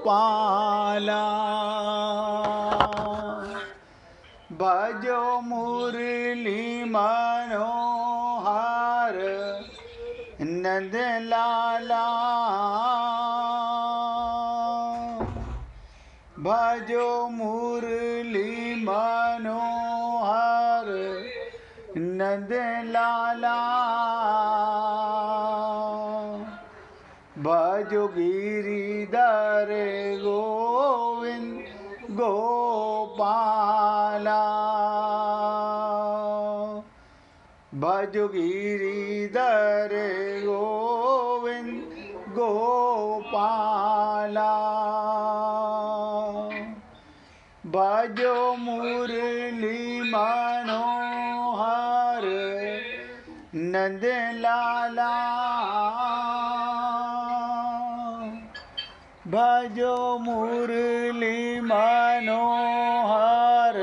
गोपाला भजो मुरली मनोहर नंद लाला भजो मुरली मनोहर नंद लाला भजो गिरिधर गोविंद गोपाला भजो गिरिधर गोविंद गोपाला भजो मुरली मनोहर नंद लाला भजो मुरली मनोहर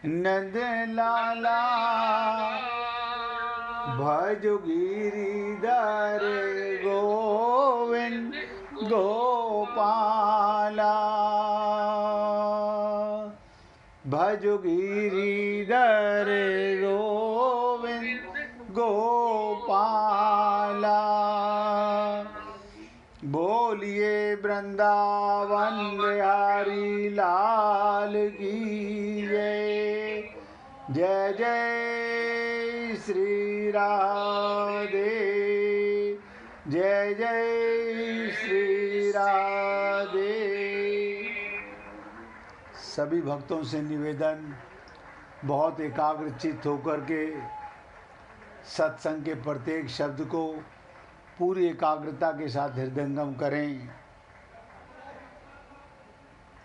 नंद लाला भजो गिरिधर गोविंद गोपाला भजो गिरिधर गोविंद गोपाला बोलिए वृंदावन बिहारी लाल की जय जय श्री राधे जय जय श्री राधे। सभी भक्तों से निवेदन, बहुत एकाग्रचित्त होकर के सत्संग के प्रत्येक शब्द को पूरी एकाग्रता के साथ हृदयंगम करें।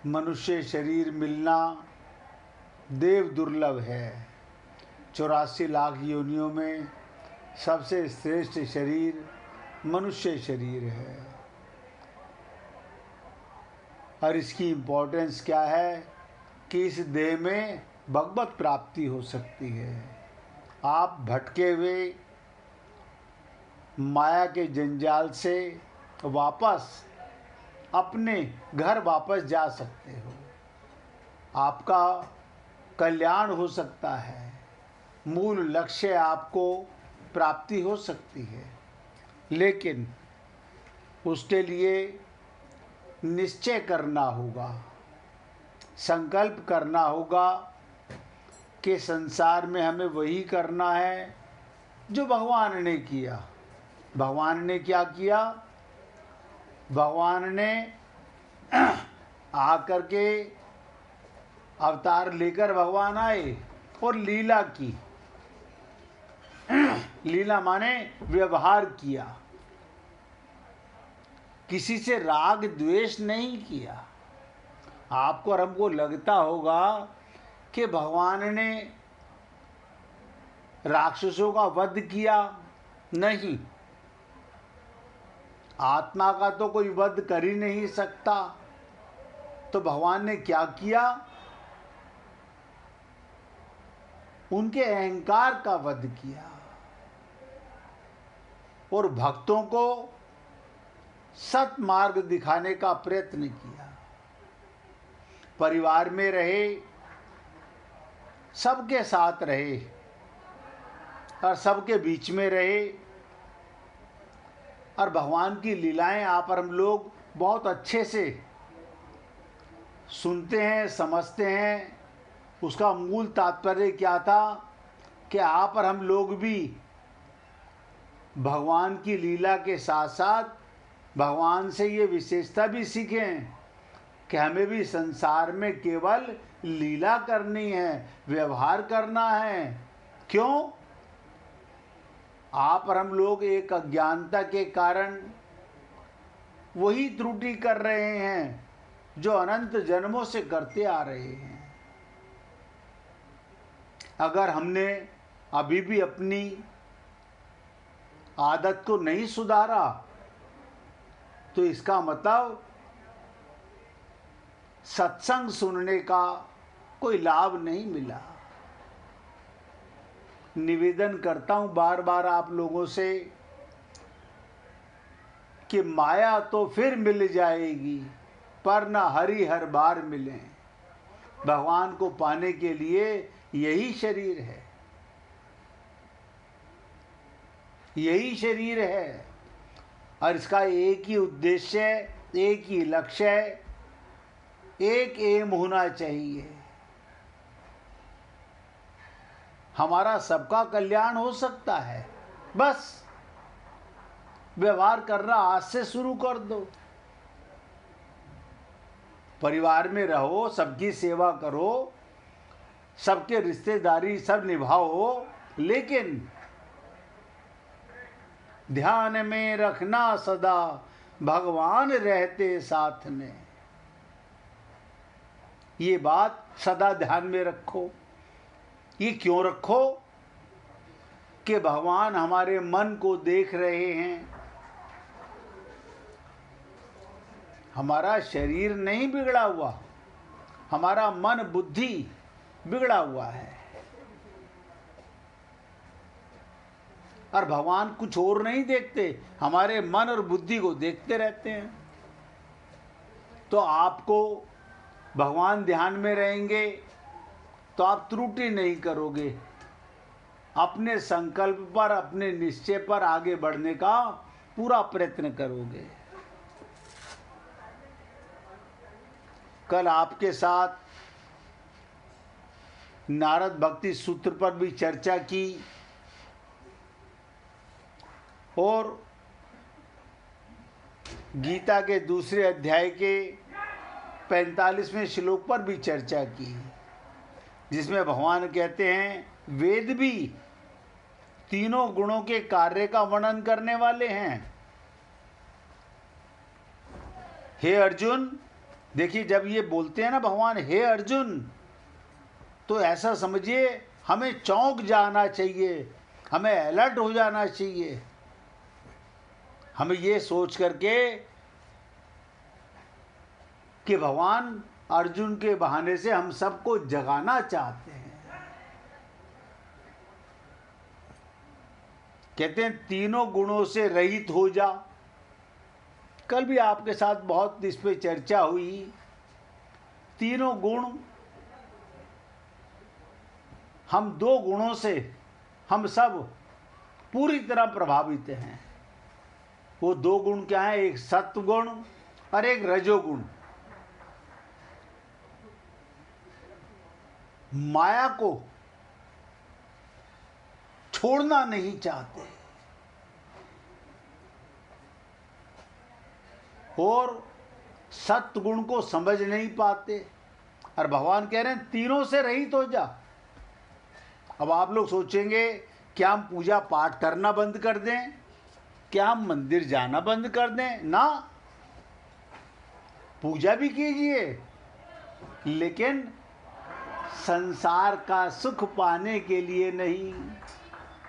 मनुष्य शरीर मिलना देव दुर्लभ है। 84 लाख योनियों में सबसे श्रेष्ठ शरीर मनुष्य शरीर है। और इसकी इम्पोर्टेंस क्या है कि इस देह में भगवत प्राप्ति हो सकती है। आप भटके हुए माया के जंजाल से वापस अपने घर वापस जा सकते हो। आपका कल्याण हो सकता है, मूल लक्ष्य आपको प्राप्ति हो सकती है। लेकिन उसके लिए निश्चय करना होगा, संकल्प करना होगा कि संसार में हमें वही करना है जो भगवान ने किया। भगवान ने क्या किया? भगवान ने आकर के अवतार लेकर भगवान आए और लीला की। लीला माने व्यवहार किया, किसी से राग द्वेष नहीं किया। आपको और हमको लगता होगा कि भगवान ने राक्षसों का वध किया। नहीं, आत्मा का तो कोई वध कर ही नहीं सकता। तो भगवान ने क्या किया? उनके अहंकार का वध किया और भक्तों को सत्मार्ग दिखाने का प्रयत्न किया। परिवार में रहे, सबके साथ रहे और सबके बीच में रहे। और भगवान की लीलाएं आप और हम लोग बहुत अच्छे से सुनते हैं, समझते हैं। उसका मूल तात्पर्य क्या था कि आप और हम लोग भी भगवान की लीला के साथ साथ भगवान से ये विशेषता भी सीखें कि हमें भी संसार में केवल लीला करनी है, व्यवहार करना है। क्यों? आप और हम लोग एक अज्ञानता के कारण वही त्रुटि कर रहे हैं जो अनंत जन्मों से करते आ रहे हैं। अगर हमने अभी भी अपनी आदत को नहीं सुधारा तो इसका मतलब सत्संग सुनने का कोई लाभ नहीं मिला। निवेदन करता हूं बार बार आप लोगों से कि माया तो फिर मिल जाएगी, पर न हरि हर बार मिले। भगवान को पाने के लिए यही शरीर है, यही शरीर है, और इसका एक ही उद्देश्य है, एक ही लक्ष्य है, एक एम होना चाहिए। हमारा सबका कल्याण हो सकता है, बस व्यवहार करना आज से शुरू कर दो। परिवार में रहो, सबकी सेवा करो, सबके रिश्तेदारी सब निभाओ, लेकिन ध्यान में रखना सदा भगवान रहते साथ में। ये बात सदा ध्यान में रखो। ये क्यों रखो? कि भगवान हमारे मन को देख रहे हैं। हमारा शरीर नहीं बिगड़ा हुआ, हमारा मन बुद्धि बिगड़ा हुआ है, और भगवान कुछ और नहीं देखते, हमारे मन और बुद्धि को देखते रहते हैं। तो आपको भगवान ध्यान में रहेंगे तो आप त्रुटि नहीं करोगे, अपने संकल्प पर, अपने निश्चय पर आगे बढ़ने का पूरा प्रयत्न करोगे। कल आपके साथ नारद भक्ति सूत्र पर भी चर्चा की और गीता के दूसरे अध्याय के 45वें श्लोक पर भी चर्चा की, जिसमें भगवान कहते हैं वेद भी तीनों गुणों के कार्य का वर्णन करने वाले हैं। हे अर्जुन, देखिए जब ये बोलते हैं ना भगवान हे अर्जुन, तो ऐसा समझिए हमें चौंक जाना चाहिए, हमें अलर्ट हो जाना चाहिए। हमें ये सोच करके कि भगवान अर्जुन के बहाने से हम सबको जगाना चाहते हैं। कहते हैं तीनों गुणों से रहित हो जा। कल भी आपके साथ बहुत इस पे चर्चा हुई। तीनों गुण, हम दो गुणों से हम सब पूरी तरह प्रभावित हैं। वो दो गुण क्या है? एक सत्व गुण और एक रजोगुण। माया को छोड़ना नहीं चाहते और सत्गुण को समझ नहीं पाते, और भगवान कह रहे हैं तीनों से रहित हो जा। अब आप लोग सोचेंगे क्या हम पूजा पाठ करना बंद कर दें, क्या हम मंदिर जाना बंद कर दें? ना, पूजा भी कीजिए, लेकिन संसार का सुख पाने के लिए नहीं,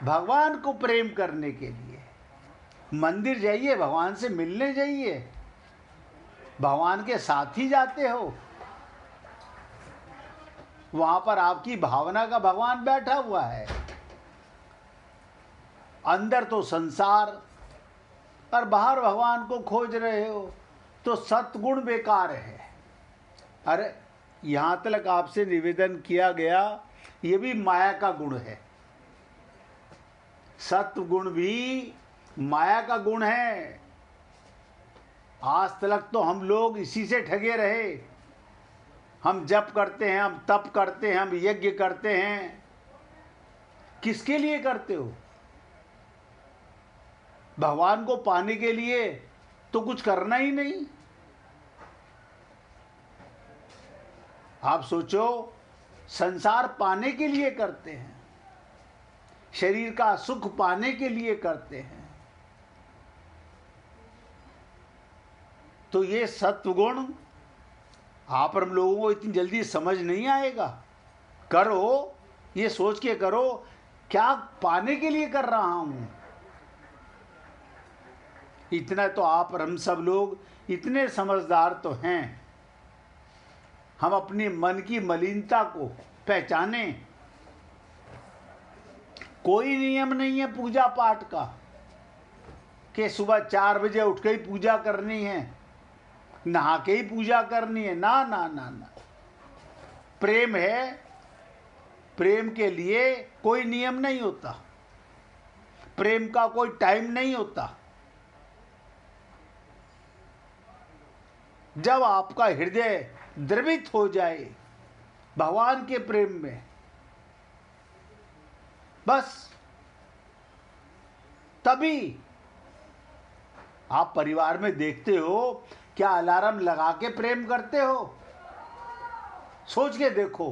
भगवान को प्रेम करने के लिए। मंदिर जाइए, भगवान से मिलने जाइए, भगवान के साथ ही जाते हो, वहां पर आपकी भावना का भगवान बैठा हुआ है। अंदर तो संसार और बाहर भगवान को खोज रहे हो, तो सत्गुण बेकार है। अरे यहां तक आपसे निवेदन किया गया, ये भी माया का गुण है। सत्गुण भी माया का गुण है। आज तक तो हम लोग इसी से ठगे रहे। हम जप करते हैं, हम तप करते हैं, हम यज्ञ करते हैं। किसके लिए करते हो? भगवान को पाने के लिए तो कुछ करना ही नहीं। आप सोचो, संसार पाने के लिए करते हैं, शरीर का सुख पाने के लिए करते हैं। तो ये सत्वगुण आप हम लोगों को इतनी जल्दी समझ नहीं आएगा। करो, ये सोच के करो क्या पाने के लिए कर रहा हूं। इतना तो आप और हम सब लोग इतने समझदार तो हैं, हम अपनी मन की मलिनता को पहचाने। कोई नियम नहीं है पूजा पाठ का कि सुबह 4 बजे उठ के ही पूजा करनी है, नहा के ही पूजा करनी है, ना ना ना ना। प्रेम है, प्रेम के लिए कोई नियम नहीं होता, प्रेम का कोई टाइम नहीं होता। जब आपका हृदय द्रवित हो जाए भगवान के प्रेम में, बस तभी आप परिवार में देखते हो क्या अलार्म लगा के प्रेम करते हो? सोच के देखो,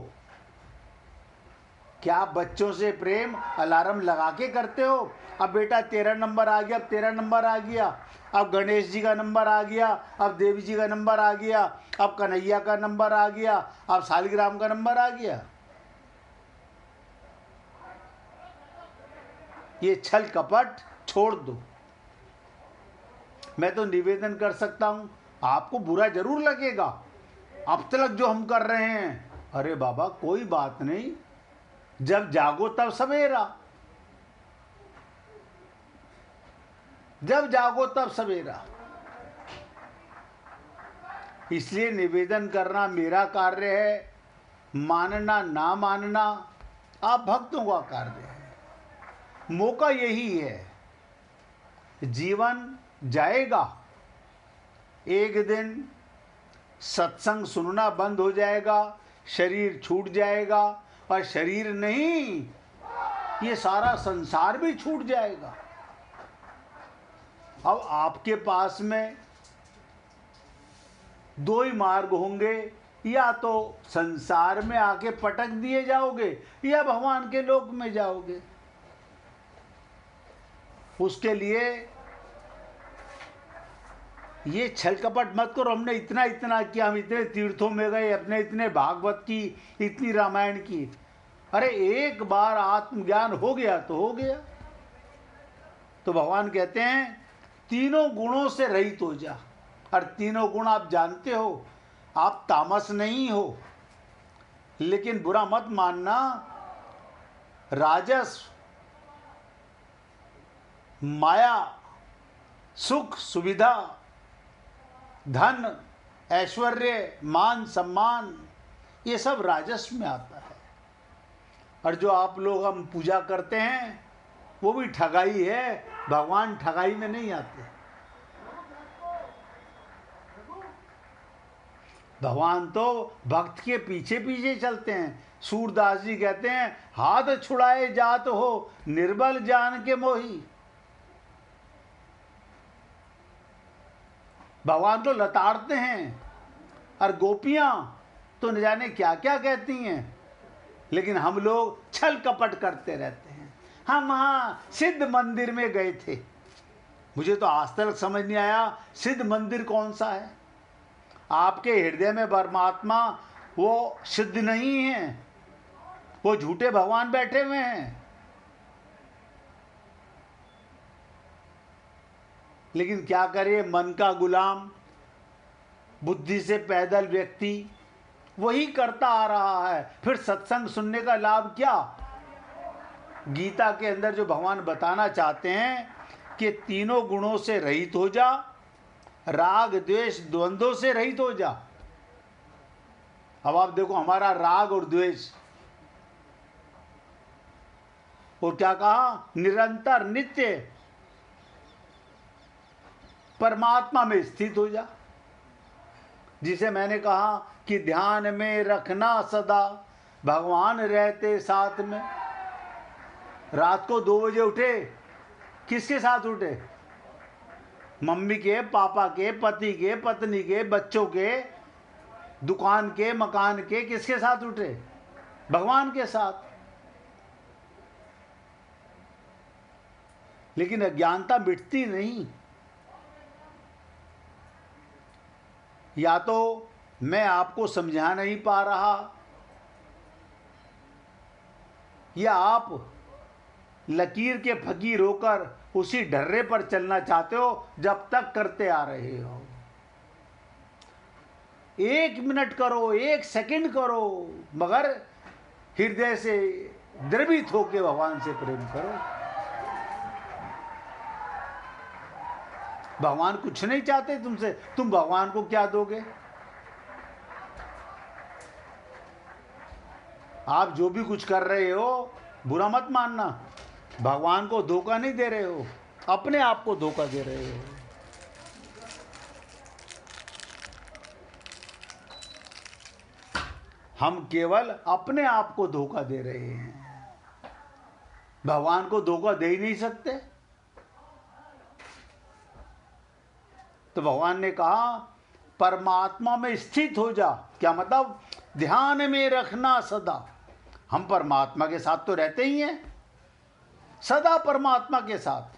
क्या आप बच्चों से प्रेम अलार्म लगा के करते हो? अब बेटा 13 नंबर आ गया, अब 13 नंबर आ गया, अब गणेश जी का नंबर आ गया, अब देवी जी का नंबर आ गया, अब कन्हैया का नंबर आ गया, अब सालिग्राम का नंबर आ गया। ये छल कपट छोड़ दो। मैं तो निवेदन कर सकता हूं, आपको बुरा जरूर लगेगा अब तक जो हम कर रहे हैं। अरे बाबा कोई बात नहीं, जब जागो तब सवेरा, जब जागो तब सवेरा। इसलिए निवेदन करना मेरा कार्य है, मानना ना मानना आप भक्तों का कार्य है। मौका यही है, जीवन जाएगा, एक दिन सत्संग सुनना बंद हो जाएगा, शरीर छूट जाएगा, और शरीर नहीं ये सारा संसार भी छूट जाएगा। अब आपके पास में दो ही मार्ग होंगे, या तो संसार में आके पटक दिए जाओगे या भगवान के लोक में जाओगे। उसके लिए ये छल कपट मत करो, हमने इतना इतना किया, हम इतने तीर्थों में गए, अपने इतने भागवत की, इतनी रामायण की। अरे एक बार आत्मज्ञान हो गया तो हो गया। तो भगवान कहते हैं तीनों गुणों से रहित हो जा। और तीनों गुण आप जानते हो, आप तामस नहीं हो, लेकिन बुरा मत मानना, राजस माया, सुख सुविधा, धन ऐश्वर्य, मान सम्मान, ये सब राजस में आता है। और जो आप लोग हम पूजा करते हैं वो भी ठगाई है, भगवान ठगाई में नहीं आते। भगवान तो भक्त के पीछे पीछे चलते हैं। सूरदास जी कहते हैं हाथ छुड़ाए जात हो निर्बल जान के मोही। भगवान तो लताड़ते हैं, और गोपियां तो न जाने क्या क्या कहती हैं, लेकिन हम लोग छल कपट करते रहते हैं। हम वहाँ सिद्ध मंदिर में गए थे, मुझे तो आज तक समझ नहीं आया सिद्ध मंदिर कौन सा है। आपके हृदय में परमात्मा वो सिद्ध नहीं है, वो झूठे भगवान बैठे हुए हैं। लेकिन क्या करे, मन का गुलाम, बुद्धि से पैदल व्यक्ति वही करता आ रहा है। फिर सत्संग सुनने का लाभ क्या? गीता के अंदर जो भगवान बताना चाहते हैं कि तीनों गुणों से रहित हो जा, राग द्वेष द्वंद्वों से रहित हो जा। अब आप देखो हमारा राग और द्वेष, और क्या कहा, निरंतर नित्य परमात्मा में स्थित हो जा। जिसे मैंने कहा कि ध्यान में रखना सदा भगवान रहते साथ में। रात को 2 बजे उठे, किसके साथ उठे? मम्मी के, पापा के, पति के, पत्नी के, बच्चों के, दुकान के, मकान के, किसके साथ उठे? भगवान के साथ। लेकिन अज्ञानता मिटती नहीं। या तो मैं आपको समझा नहीं पा रहा, या आप लकीर के फकीर होकर उसी ढर्रे पर चलना चाहते हो जब तक करते आ रहे हो। 1 मिनट करो, 1 सेकंड करो, मगर हृदय से द्रवित होकर भगवान से प्रेम करो। भगवान कुछ नहीं चाहते तुमसे, तुम भगवान को क्या दोगे? आप जो भी कुछ कर रहे हो बुरा मत मानना, भगवान को धोखा नहीं दे रहे हो, अपने आप को धोखा दे रहे हो। हम केवल अपने आप को धोखा दे रहे हैं, भगवान को धोखा दे ही नहीं सकते। तो भगवान ने कहा परमात्मा में स्थित हो जा। क्या मतलब? ध्यान में रखना सदा। हम परमात्मा के साथ तो रहते ही हैं, सदा परमात्मा के साथ।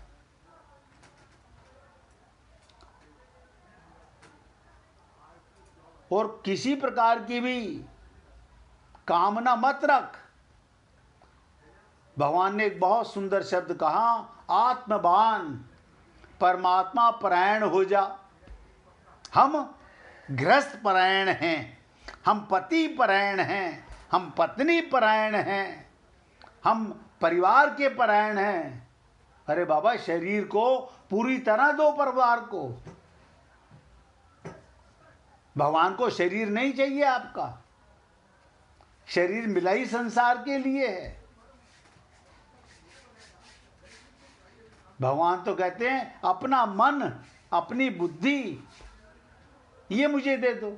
और किसी प्रकार की भी कामना मत रख। भगवान ने एक बहुत सुंदर शब्द कहा, आत्मवान, परमात्मा परायण हो जा। हम गृहस्थ परायण हैं, हम पति परायण हैं, हम पत्नी परायण हैं, हम परिवार के परायण हैं। अरे बाबा, शरीर को पूरी तरह दो परिवार को। भगवान को शरीर नहीं चाहिए आपका, शरीर मिला ही संसार के लिए है। भगवान तो कहते हैं अपना मन, अपनी बुद्धि ये मुझे दे दो,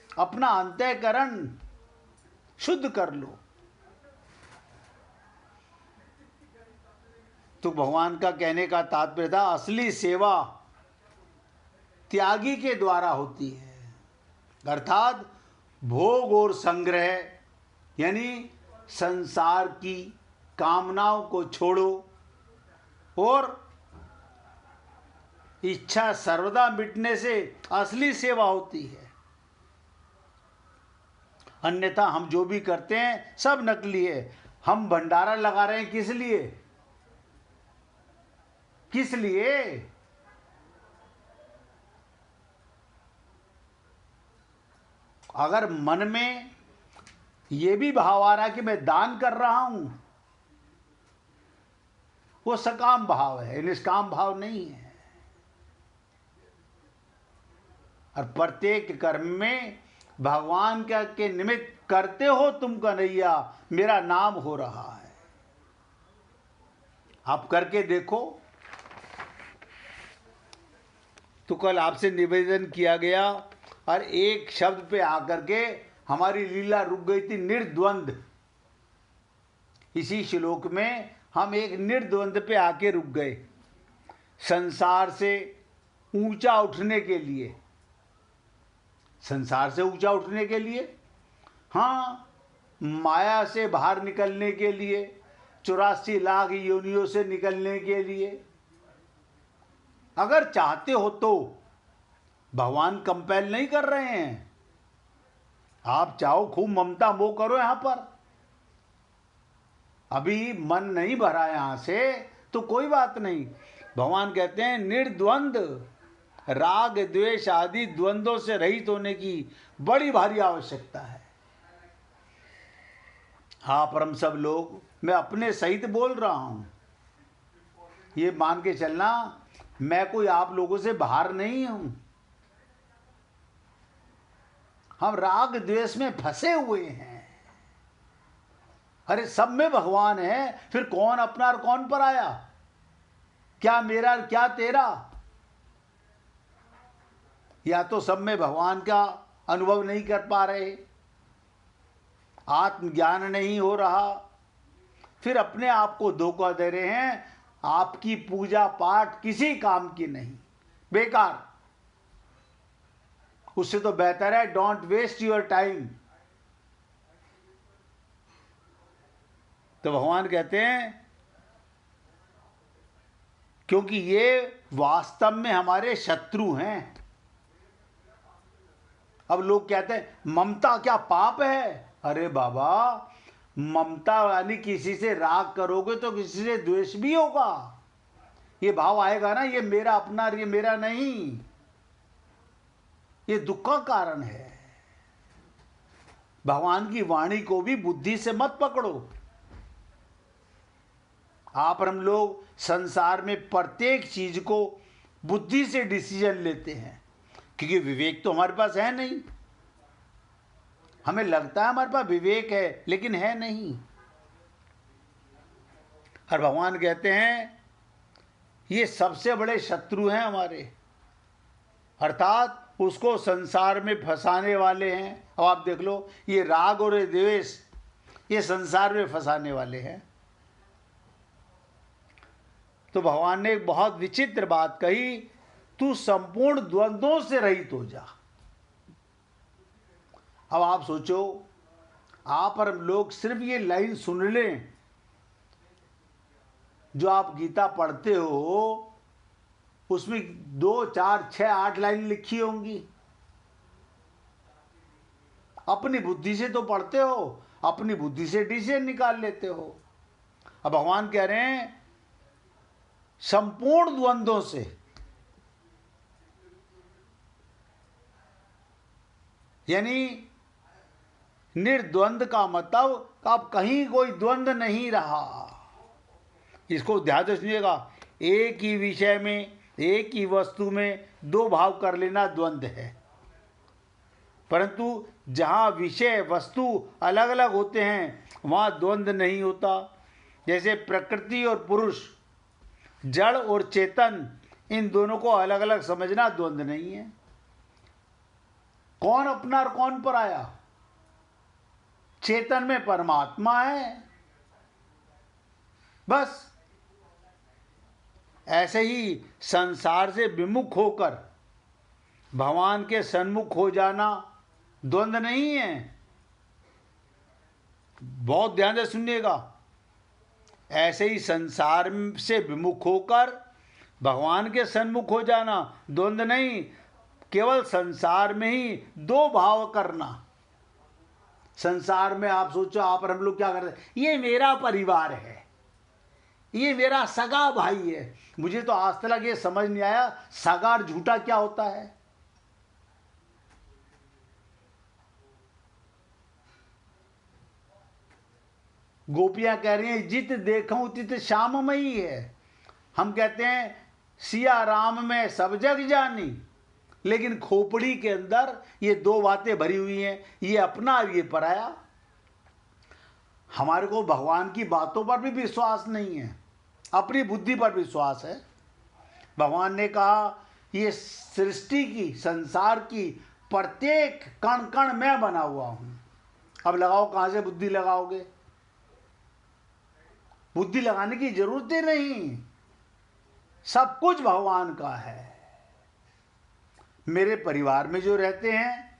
अपना अंतःकरण शुद्ध कर लो। तो भगवान का कहने का तात्पर्य था असली सेवा त्यागी के द्वारा होती है, अर्थात भोग और संग्रह, यानी संसार की कामनाओं को छोड़ो और इच्छा सर्वदा मिटने से असली सेवा होती है। अन्यथा हम जो भी करते हैं सब नकली है। हम भंडारा लगा रहे हैं किस लिए? किस लिए? अगर मन में ये भी भाव आ रहा है कि मैं दान कर रहा हूं, वो सकाम भाव है, निष्काम भाव नहीं है। और प्रत्येक कर्म में भगवान का के निमित्त करते हो तुम कन्हैया, मेरा नाम हो रहा है। आप करके देखो। तो कल आपसे निवेदन किया गया और एक शब्द पे आकर के हमारी लीला रुक गई थी, निर्द्वंद। इसी श्लोक में हम एक निर्द्वंद पे आके रुक गए। संसार से ऊंचा उठने के लिए, संसार से ऊंचा उठने के लिए, हाँ, माया से बाहर निकलने के लिए, 84 लाख योनियों से निकलने के लिए अगर चाहते हो तो भगवान कंपेल नहीं कर रहे हैं। आप चाहो खूब ममता मोह करो यहां पर, अभी मन नहीं भरा यहां से तो कोई बात नहीं। भगवान कहते हैं निर्द्वंद, राग द्वेष आदि द्वंद्वों से रहित होने की बड़ी भारी आवश्यकता है। हाँ, पर हम सब लोग, मैं अपने सहित बोल रहा हूं, ये मान के चलना मैं कोई आप लोगों से बाहर नहीं हूं। हम राग द्वेष में फंसे हुए हैं। अरे सब में भगवान है, फिर कौन अपना और कौन पराया? क्या मेरा और क्या तेरा? या तो सब में भगवान का अनुभव नहीं कर पा रहे, आत्मज्ञान नहीं हो रहा, फिर अपने आप को धोखा दे रहे हैं। आपकी पूजा पाठ किसी काम की नहीं, बेकार। उससे तो बेहतर है डोंट वेस्ट योर टाइम। तो भगवान कहते हैं क्योंकि ये वास्तव में हमारे शत्रु हैं। अब लोग कहते हैं ममता क्या पाप है? अरे बाबा, ममता यानी किसी से राग करोगे तो किसी से द्वेष भी होगा। ये भाव आएगा ना, ये मेरा अपना, ये मेरा नहीं। ये दुख का कारण है। भगवान की वाणी को भी बुद्धि से मत पकड़ो। आप और हम लोग संसार में प्रत्येक चीज को बुद्धि से डिसीजन लेते हैं, क्योंकि विवेक तो हमारे पास है नहीं। हमें लगता है हमारे पास विवेक है, लेकिन है नहीं। और भगवान कहते हैं ये सबसे बड़े शत्रु हैं हमारे, अर्थात उसको संसार में फंसाने वाले हैं। अब आप देख लो, ये राग और ये द्वेष ये संसार में फंसाने वाले हैं। तो भगवान ने एक बहुत विचित्र बात कही, तू संपूर्ण द्वंद्वों से रहित हो जा। अब आप सोचो, आप और हम लोग सिर्फ ये लाइन सुन लें, जो आप गीता पढ़ते हो उसमें 2, 4, 6, 8 लाइन लिखी होंगी। अपनी बुद्धि से तो पढ़ते हो, अपनी बुद्धि से डिसीजन निकाल लेते हो। अब भगवान कह रहे हैं संपूर्ण द्वंद्वों से, यानी निर्द्वंद का मतलब अब कहीं कोई द्वंद्व नहीं रहा। इसको ध्यान से सुनिएगा, एक ही विषय में, एक ही वस्तु में दो भाव कर लेना द्वंद्व है। परंतु जहाँ विषय वस्तु अलग अलग होते हैं वहाँ द्वंद्व नहीं होता। जैसे प्रकृति और पुरुष, जड़ और चेतन, इन दोनों को अलग अलग समझना द्वंद्व नहीं है। कौन अपना और कौन पराया? चेतन में परमात्मा है, बस। ऐसे ही संसार से विमुख होकर भगवान के सन्मुख हो जाना द्वंद्व नहीं है। बहुत ध्यान से सुनिएगा, ऐसे ही संसार से विमुख होकर भगवान के सन्मुख हो जाना द्वंद्व नहीं, केवल संसार में ही दो भाव करना। संसार में आप सोचो, आप और हम लोग क्या करते हैं, ये मेरा परिवार है, ये मेरा सगा भाई है। मुझे तो आज तक ये समझ नहीं आया सगा और झूठा क्या होता है। गोपियां कह रही हैं जित देखूं तित श्याममयी है। हम कहते हैं सिया राम में सब जग जानी, लेकिन खोपड़ी के अंदर ये दो बातें भरी हुई हैं, ये अपना और ये पराया। हमारे को भगवान की बातों पर भी विश्वास नहीं है, अपनी बुद्धि पर विश्वास है। भगवान ने कहा ये सृष्टि की, संसार की प्रत्येक कण कण मैं बना हुआ हूं। अब लगाओ, कहां से बुद्धि लगाओगे? बुद्धि लगाने की जरूरत ही नहीं, सब कुछ भगवान का है। मेरे परिवार में जो रहते हैं,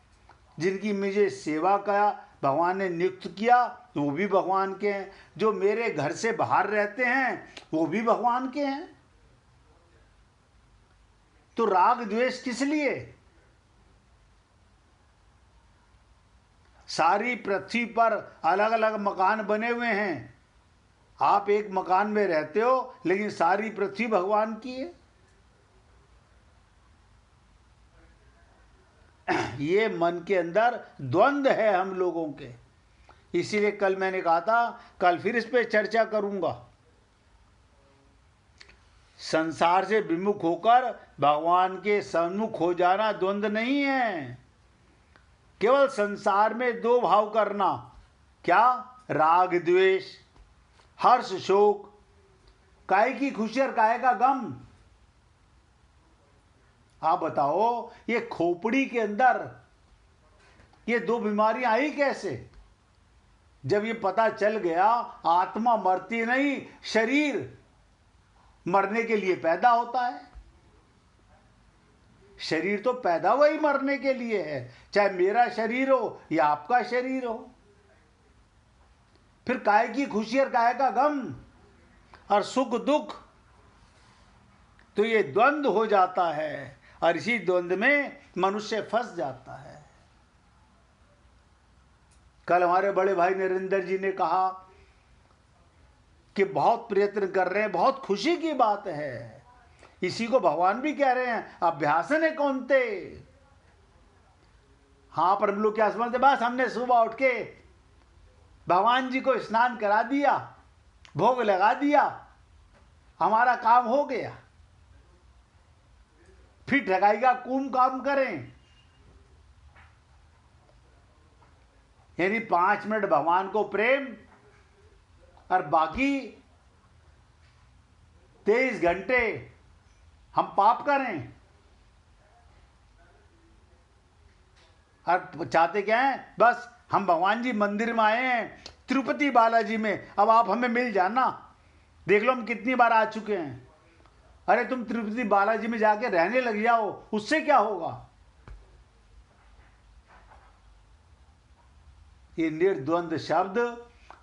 जिनकी मुझे सेवा का भगवान ने नियुक्त किया, वो भी भगवान के हैं। जो मेरे घर से बाहर रहते हैं वो भी भगवान के हैं। तो राग द्वेष किस लिए? सारी पृथ्वी पर अलग अलग मकान बने हुए हैं, आप एक मकान में रहते हो, लेकिन सारी पृथ्वी भगवान की है। ये मन के अंदर द्वंद्व है हम लोगों के। इसीलिए कल मैंने कहा था, कल फिर इस पे चर्चा करूंगा। संसार से विमुख होकर भगवान के सन्मुख हो जाना द्वंद्व नहीं है, केवल संसार में दो भाव करना। क्या? राग द्वेष, हर्ष शोक, काय की खुशी और काय का गम। आप बताओ, ये खोपड़ी के अंदर ये दो बीमारियां आई कैसे? जब ये पता चल गया आत्मा मरती नहीं, शरीर मरने के लिए पैदा होता है। शरीर तो पैदा हुआ ही मरने के लिए है, चाहे मेरा शरीर हो या आपका शरीर हो। फिर काय की खुशी और काय का गम और सुख दुख, तो ये द्वंद्व हो जाता है, और इसी द्वंद्व में मनुष्य फंस जाता है। कल हमारे बड़े भाई नरेंद्र जी ने कहा कि बहुत प्रयत्न कर रहे हैं, बहुत खुशी की बात है। इसी को भगवान भी कह रहे हैं, अभ्यासन कौनते। हाँ, पर हम लोग क्या समझते, बस हमने सुबह उठ के भगवान जी को स्नान करा दिया, भोग लगा दिया, हमारा काम हो गया। फिर ठगाई का काम करें। यानी 5 मिनट भगवान को प्रेम और बाकी 23 घंटे हम पाप करें। और चाहते क्या है, बस हम भगवान जी मंदिर में आए हैं तिरुपति बालाजी में, अब आप हमें मिल जाना। देख लो हम कितनी बार आ चुके हैं। अरे तुम तिरुपति बालाजी में जाके रहने लग जाओ, उससे क्या होगा। ये निर्द्वंद शब्द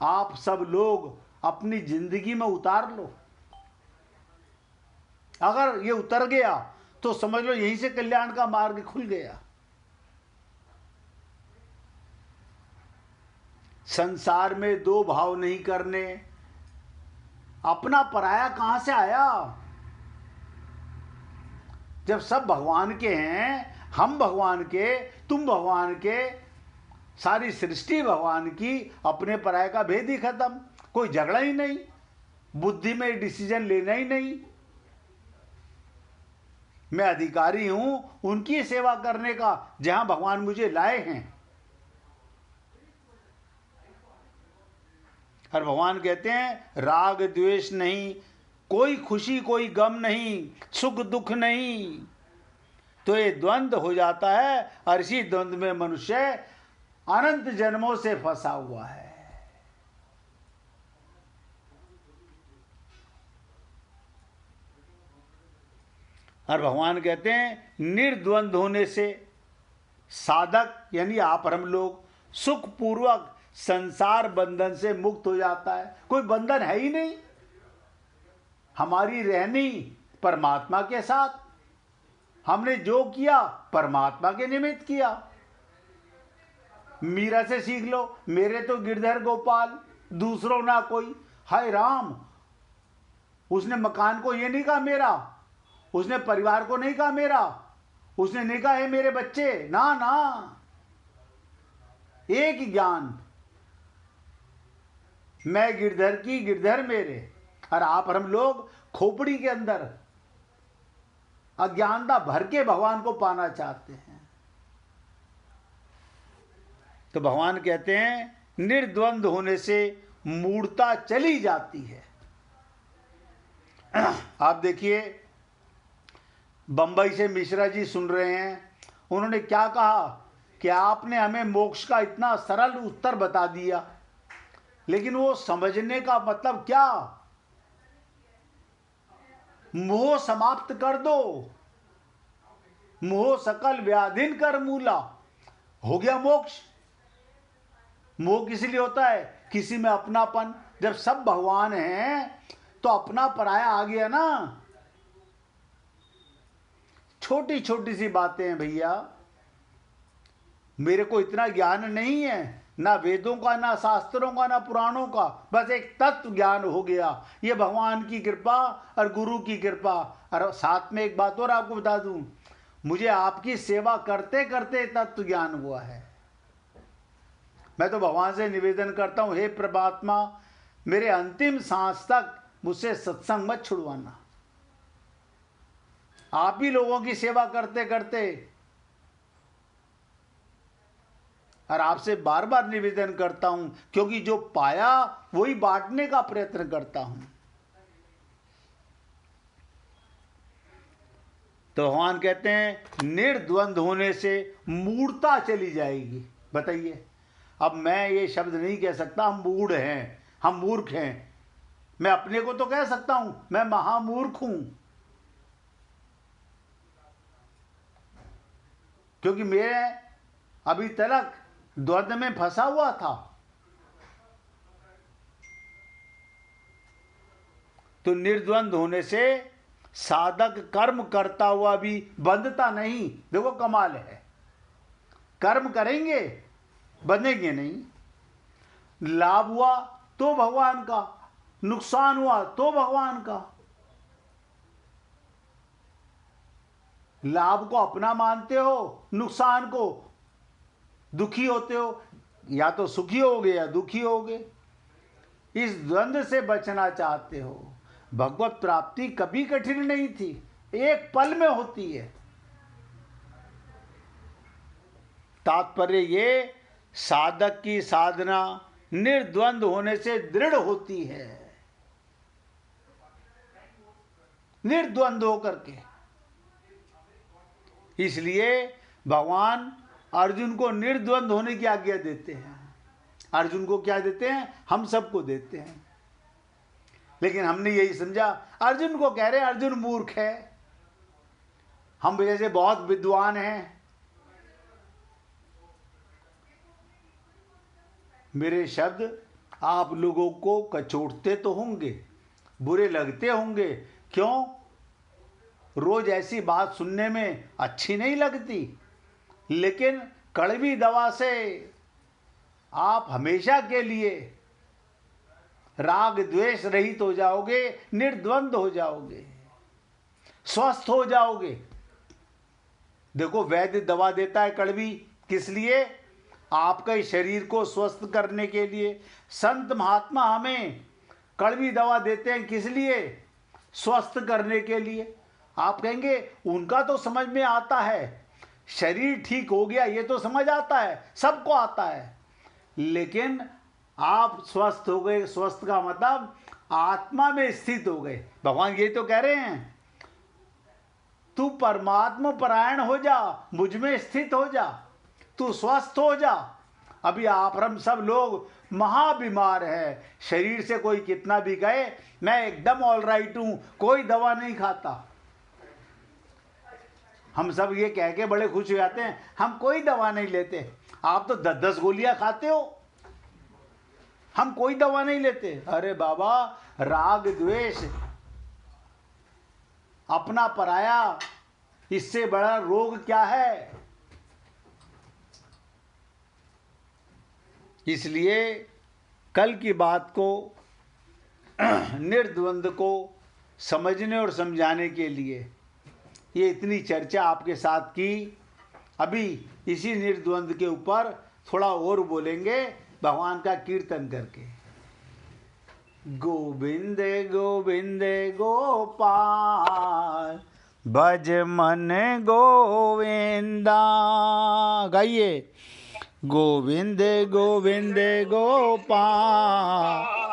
आप सब लोग अपनी जिंदगी में उतार लो। अगर ये उतर गया तो समझ लो यहीं से कल्याण का मार्ग खुल गया। संसार में दो भाव नहीं करने। अपना पराया कहां से आया। जब सब भगवान के हैं, हम भगवान के, तुम भगवान के, सारी सृष्टि भगवान की, अपने पराये का भेद ही खत्म। कोई झगड़ा ही नहीं, बुद्धि में डिसीजन लेना ही नहीं। मैं अधिकारी हूं उनकी सेवा करने का जहां भगवान मुझे लाए हैं। और भगवान कहते हैं राग द्वेष नहीं, कोई खुशी कोई गम नहीं, सुख दुख नहीं। तो ये द्वंद्व हो जाता है और इसी द्वंद्व में मनुष्य अनंत जन्मों से फंसा हुआ है। और भगवान कहते हैं निर्द्वंद होने से साधक यानी आप और हम लोग सुख पूर्वक संसार बंधन से मुक्त हो जाता है। कोई बंधन है ही नहीं। हमारी रहनी परमात्मा के साथ, हमने जो किया परमात्मा के निमित्त किया। मीरा से सीख लो, मेरे तो गिरधर गोपाल दूसरों ना कोई। हाय राम, उसने मकान को ये नहीं कहा मेरा, उसने परिवार को नहीं कहा मेरा, उसने नहीं कहा है मेरे बच्चे, ना ना, एक ज्ञान, मैं गिरधर की, गिरधर मेरे। और आप और हम लोग खोपड़ी के अंदर अज्ञानता भर के भगवान को पाना चाहते हैं। तो भगवान कहते हैं निर्द्वंद होने से मूढ़ता चली जाती है। आप देखिए बंबई से मिश्रा जी सुन रहे हैं, उन्होंने क्या कहा कि आपने हमें मोक्ष का इतना सरल उत्तर बता दिया, लेकिन वो समझने का मतलब क्या। मोह समाप्त कर दो, मोह सकल व्याधिन कर मूला, हो गया मोक्ष। मोह किस लिए होता है, किसी में अपनापन। जब सब भगवान हैं तो अपना पराया आ गया ना। छोटी छोटी सी बातें हैं भैया, मेरे को इतना ज्ञान नहीं है, ना वेदों का, ना शास्त्रों का, ना पुराणों का, बस एक तत्व ज्ञान हो गया। ये भगवान की कृपा और गुरु की कृपा। और साथ में एक बात और आपको बता दूं, मुझे आपकी सेवा करते करते तत्व ज्ञान हुआ है। मैं तो भगवान से निवेदन करता हूं, हे परमात्मा मेरे अंतिम सांस तक मुझसे सत्संग मत छुड़वाना। आप ही लोगों की सेवा करते करते, और आपसे बार बार निवेदन करता हूं, क्योंकि जो पाया वही बांटने का प्रयत्न करता हूं। तो भगवान कहते हैं निर्द्वंद होने से मूढ़ता चली जाएगी। बताइए, अब मैं ये शब्द नहीं कह सकता हम मूढ़ हैं, हम मूर्ख हैं। मैं अपने को तो कह सकता हूं मैं महामूर्ख हूं, क्योंकि मैं अभी तक द्वंद में फंसा हुआ था। तो निर्द्वंद होने से साधक कर्म करता हुआ भी बंधता नहीं। देखो कमाल है, कर्म करेंगे बंधेंगे नहीं। लाभ हुआ तो भगवान का, नुकसान हुआ तो भगवान का। लाभ को अपना मानते हो, नुकसान को दुखी होते हो, या तो सुखी होगे या दुखी होगे। इस द्वंद्व से बचना चाहते हो, भगवत प्राप्ति कभी कठिन नहीं थी, एक पल में होती है। तात्पर्य ये, साधक की साधना निर्द्वंद होने से दृढ़ होती है, निर्द्वंद होकर के। इसलिए भगवान अर्जुन को निर्द्वंद होने की आज्ञा देते हैं। अर्जुन को क्या देते हैं? हम सबको देते हैं। लेकिन हमने यही समझा, अर्जुन को कह रहे हैं अर्जुन मूर्ख है, हम जैसे बहुत विद्वान हैं। मेरे शब्द आप लोगों को कचोटते तो होंगे, बुरे लगते होंगे। क्यों? रोज ऐसी बात सुनने में अच्छी नहीं लगती, लेकिन कड़वी दवा से आप हमेशा के लिए राग द्वेष रहित हो जाओगे, निर्द्वंद हो जाओगे, स्वस्थ हो जाओगे। देखो, वैद्य दवा देता है कड़वी, किस लिए? आपके शरीर को स्वस्थ करने के लिए। संत महात्मा हमें कड़वी दवा देते हैं, किस लिए? स्वस्थ करने के लिए। आप कहेंगे उनका तो समझ में आता है, शरीर ठीक हो गया ये तो समझ आता है, सबको आता है। लेकिन आप स्वस्थ हो गए, स्वस्थ का मतलब आत्मा में स्थित हो गए। भगवान ये तो कह रहे हैं, तू परमात्मा परायण हो जा, मुझ में स्थित हो जा, तू स्वस्थ हो जा। अभी आप हम सब लोग महाबीमार है, शरीर से कोई कितना भी कहे मैं एकदम ऑल राइट हूं, कोई दवा नहीं खाता। हम सब ये कह के बड़े खुश हो जाते हैं, हम कोई दवा नहीं लेते। आप तो 10-10 गोलियां खाते हो, हम कोई दवा नहीं लेते। अरे बाबा, राग द्वेष, अपना पराया, इससे बड़ा रोग क्या है? इसलिए कल की बात को निर्द्वंद को समझने और समझाने के लिए ये इतनी चर्चा आपके साथ की। अभी इसी निर्द्वंद के ऊपर थोड़ा और बोलेंगे भगवान का कीर्तन करके। गोविंद गोविंद गोपाल भज मन गोविंदा, गाइए। गोविंद गोविंद गोपाल